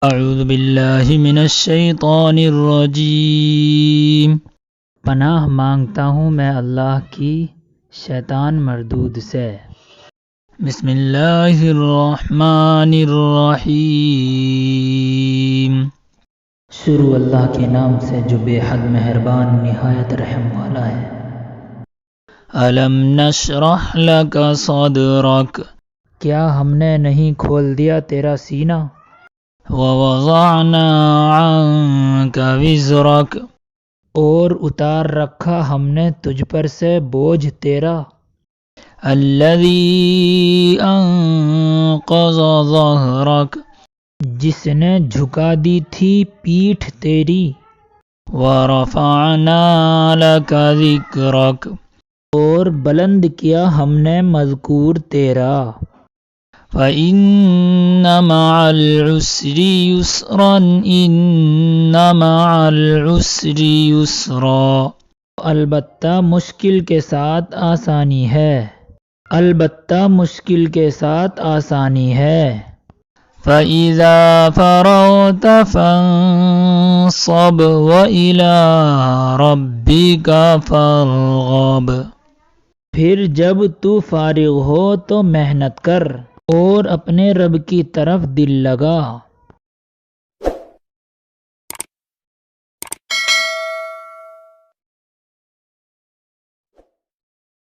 اعوذ باللہ من الشیطان الرجیم۔ پناہ مانگتا ہوں میں اللہ کی شیطان مردود سے۔ بسم اللہ الرحمن الرحیم۔ شروع اللہ کے نام سے جو بے حد مہربان نہایت رحم والا ہے۔ الم نشرح لک صدرک، کیا ہم نے نہیں کھول دیا تیرا سینہ؟ ووضعنا عنک وزرک، اور اتار رکھا ہم نے تجھ پر سے بوجھ تیرا۔ الذی انقض ظہرک، جس نے جھکا دی تھی پیٹھ تیری۔ ورفعنا لک ذکرک، اور بلند کیا ہم نے مذکور تیرا۔ فَإِنَّ مَعَ الْعُسْرِ يُسْرًا إِنَّ مَعَ الْعُسْرِ يُسْرًا، البتہ مشکل کے ساتھ آسانی ہے، البتہ مشکل کے ساتھ آسانی ہے۔ فَإِذَا فَرَغْتَ فَانصَبْ وَإِلَىٰ رَبِّكَ فَارْغَب، پھر جب تو فارغ ہو تو محنت کر اور اپنے رب کی طرف دل لگا۔